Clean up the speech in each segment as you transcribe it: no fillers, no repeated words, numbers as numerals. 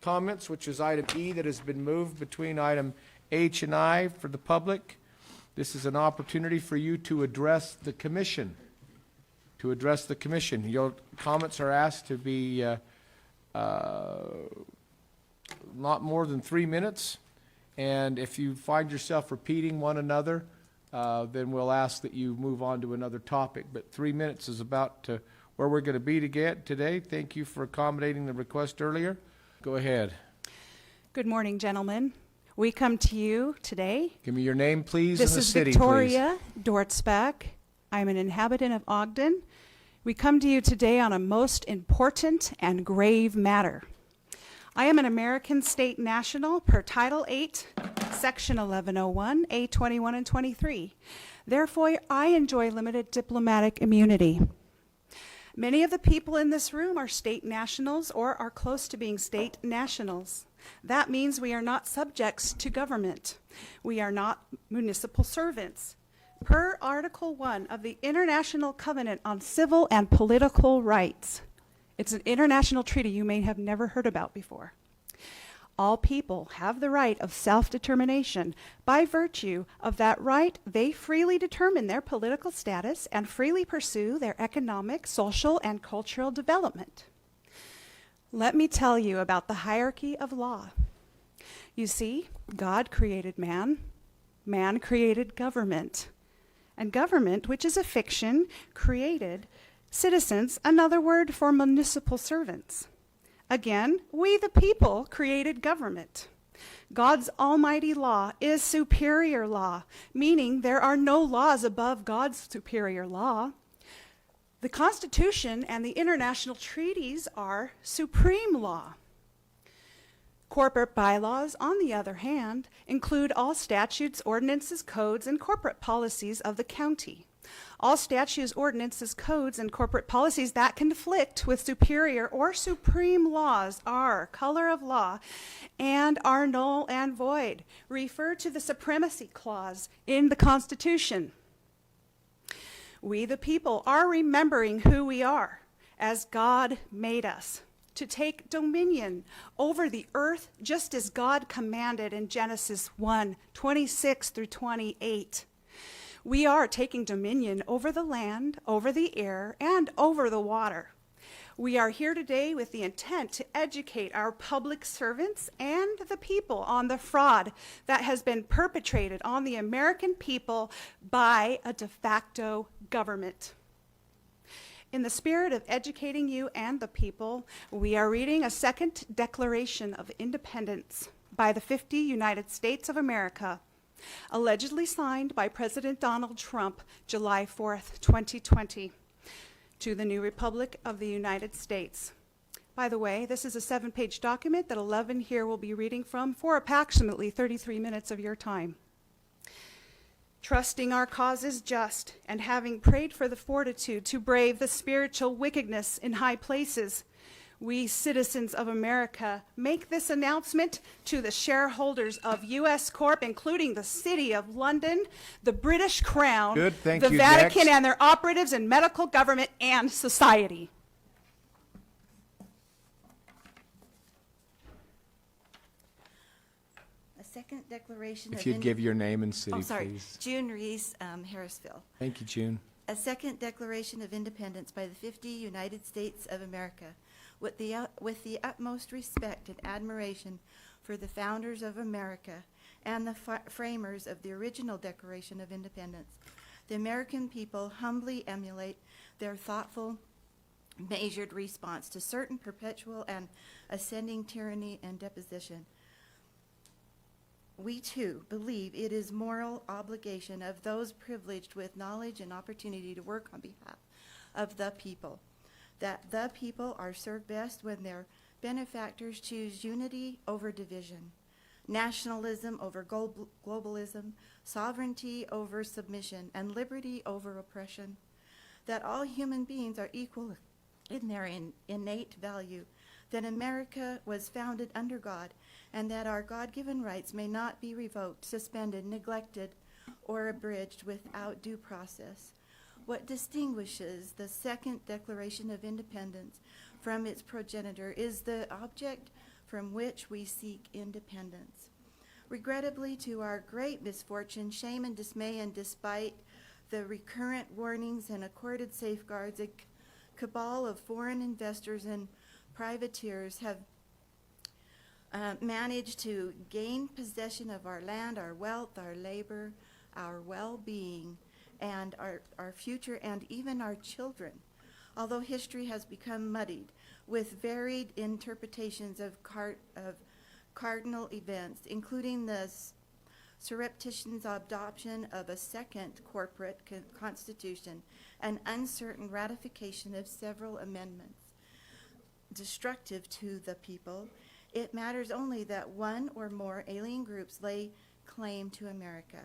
comments, which is item E that has been moved between item H and I for the public. This is an opportunity for you to address the commission. Your comments are asked to be not more than 3 minutes. And if you find yourself repeating one another, then we'll ask that you move on to another topic. But 3 minutes is about where we're going to be today. Thank you for accommodating the request earlier. Go ahead. Good morning, gentlemen. We come to you today. Give me your name, please, and the city, This is Victoria Dortzbach. I'm an inhabitant of Ogden. We come to you today on a most important and grave matter. I am an American state national per Title 8, Section 1101, A21 and 23. Therefore, I enjoy limited diplomatic immunity. Many of the people in this room are state nationals or are close to being state nationals. That means we are not subjects to government. We are not municipal servants. Per Article 1 of the International Covenant on Civil and Political Rights, it's an international treaty you may have never heard about before. All people have the right of self-determination. By virtue of that right, they freely determine their political status and freely pursue their economic, social, and cultural development. Let me tell you about the hierarchy of law. You see, God created man. Man created government. And government, which is a fiction, created citizens, another word for municipal servants. Again, we the people created government. God's almighty law is superior law, meaning there are no laws above God's superior law. The Constitution and the international treaties are supreme law. Corporate bylaws, on the other hand, include all statutes, ordinances, codes, and corporate policies of the county. All statutes, ordinances, codes, and corporate policies that conflict with superior or supreme laws are color of law and are null and void. Refer to the Supremacy Clause in the Constitution. We, the people, are remembering who we are as God made us, to take dominion over the earth just as God commanded in Genesis 1:26 through 28. We are taking dominion over the land, over the air, and over the water. We are here today with the intent to educate our public servants and the people on the fraud that has been perpetrated on the American people by a de facto government. In the spirit of educating you and the people, we are reading a second Declaration of Independence by the 50 United States of America, allegedly signed by President Donald Trump, July 4th, 2020, to the new Republic of the United States. By the way, this is a 7-page document that 11 here will be reading from for approximately 33 minutes of your time. Trusting our cause is just, and having prayed for the fortitude to brave the spiritual wickedness in high places, we citizens of America make this announcement to the shareholders of U.S. Corp., including the City of London, the British Crown, the Vatican, and their operatives in medical, government, and society. A second declaration If you'd give your name and city, please. June Reese, Harrisville. Thank you, June. A second Declaration of Independence by the 50 United States of America, with the utmost respect and admiration for the founders of America and the framers of the original Declaration of Independence. The American people humbly emulate their thoughtful, measured response to certain perpetual and ascending tyranny and deposition. We too believe it is moral obligation of those privileged with knowledge and opportunity to work on behalf of the people, that the people are served best when their benefactors choose unity over division, nationalism over globalism, sovereignty over submission, and liberty over oppression, that all human beings are equal in their innate value, that America was founded under God, and that our God-given rights may not be revoked, suspended, neglected, or abridged without due process. What distinguishes the Second Declaration of Independence from its progenitor is the object from which we seek independence. Regrettably, to our great misfortune, shame, and dismay, and despite the recurrent warnings and accorded safeguards, a cabal of foreign investors and privateers have managed to gain possession of our land, our wealth, our labor, our well-being, and our future, and even our children. Although history has become muddied with varied interpretations of cardinal events, including the surreptitious adoption of a second corporate constitution and uncertain ratification of several amendments destructive to the people, it matters only that one or more alien groups lay claim to America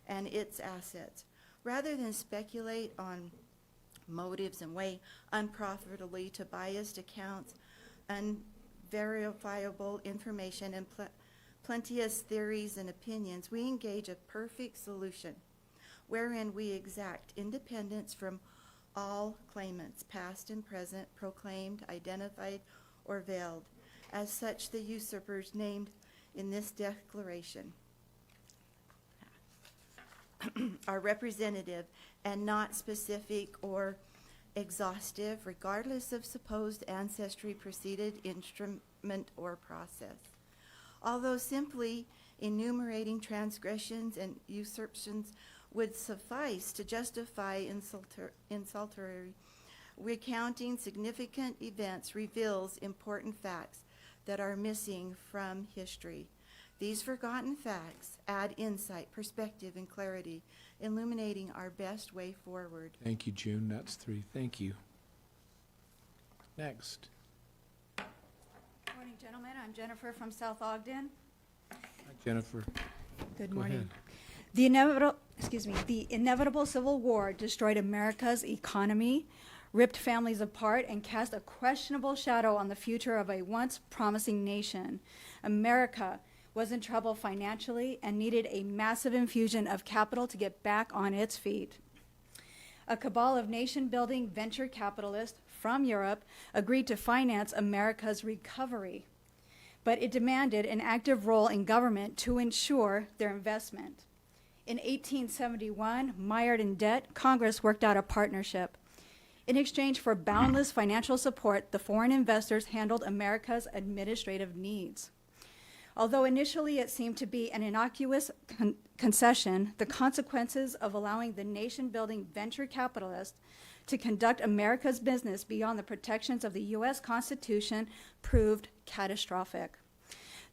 and its assets. Rather than speculate on motives and weigh unprofitably to biased accounts, unverifiable information, and plenteous theories and opinions, we engage a perfect solution wherein we exact independence from all claimants, past and present, proclaimed, identified, or veiled. As such, the usurpers named in this declaration are representative and not specific or exhaustive, regardless of supposed ancestry, preceded instrument, or process. Although simply enumerating transgressions and usurpations would suffice to justify insultatory recounting significant events reveals important facts that are missing from history. These forgotten facts add insight, perspective, and clarity, illuminating our best way forward. Thank you, June. That's 3. Thank you. Next. Morning, gentlemen. I'm Jennifer from South Ogden. Hi, Jennifer. Good Go morning. ahead. The inevitable Civil War destroyed America's economy, ripped families apart, and cast a questionable shadow on the future of a once promising nation. America was in trouble financially and needed a massive infusion of capital to get back on its feet. A cabal of nation-building venture capitalists from Europe agreed to finance America's recovery, but it demanded an active role in government to ensure their investment. In 1871, mired in debt, Congress worked out a partnership. In exchange for boundless financial support, the foreign investors handled America's administrative needs. Although initially it seemed to be an innocuous concession, the consequences of allowing the nation-building venture capitalists to conduct America's business beyond the protections of the U.S. Constitution proved catastrophic.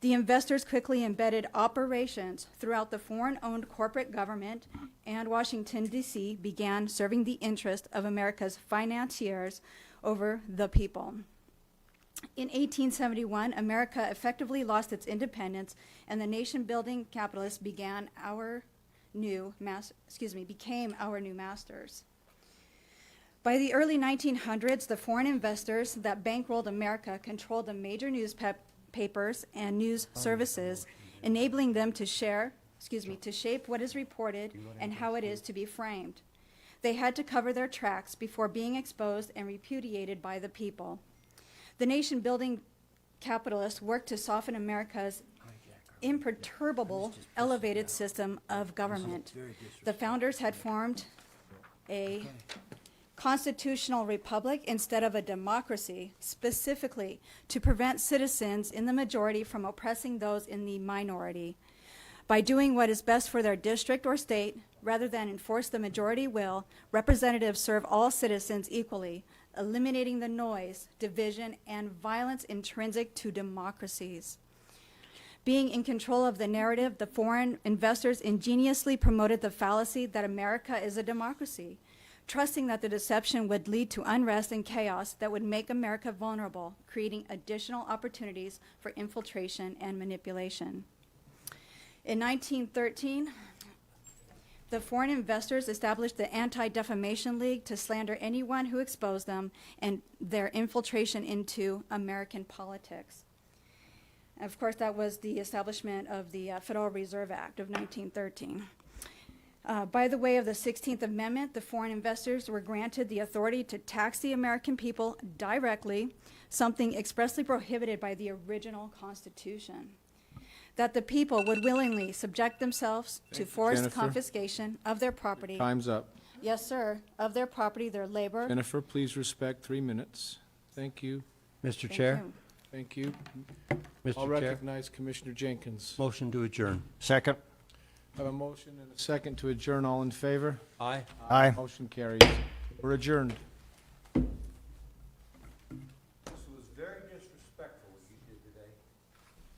The investors quickly embedded operations throughout the foreign-owned corporate government, and Washington, D.C. began serving the interest of America's financiers over the people. In 1871, America effectively lost its independence, and the nation-building capitalists became our new masters. By the early 1900s, the foreign investors that bankrolled America controlled the major newspapers and news services, enabling them to shape what is reported and how it is to be framed. They had to cover their tracks before being exposed and repudiated by the people. The nation-building capitalists worked to soften America's imperturbable, elevated system of government. The founders had formed a constitutional republic instead of a democracy, specifically to prevent citizens in the majority from oppressing those in the minority. By doing what is best for their district or state, rather than enforce the majority will, representatives serve all citizens equally, eliminating the noise, division, and violence intrinsic to democracies. Being in control of the narrative, the foreign investors ingeniously promoted the fallacy that America is a democracy, trusting that the deception would lead to unrest and chaos that would make America vulnerable, creating additional opportunities for infiltration and manipulation. In 1913, the foreign investors established the Anti-Defamation League to slander anyone who exposed them and their infiltration into American politics. Of course, that was the establishment of the Federal Reserve Act of 1913. By the way of the 16th Amendment, the foreign investors were granted the authority to tax the American people directly, something expressly prohibited by the original Constitution. That the people would willingly subject themselves to Thank you, forced Jennifer. confiscation of their property. Time's up. Yes, sir, of their property, their labor. Jennifer, please respect 3 minutes. Thank you. Mr. Thank Chair, you. Thank you. I'll Mr. Chair, recognize Commissioner Jenkins. motion to adjourn. Second. I have a motion and a second to adjourn. All in favor? Aye. Aye. Motion carries. We're adjourned. This was very disrespectful what you did today.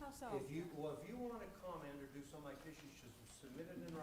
How so? If you want to comment or do something like this, you should submit it in writing.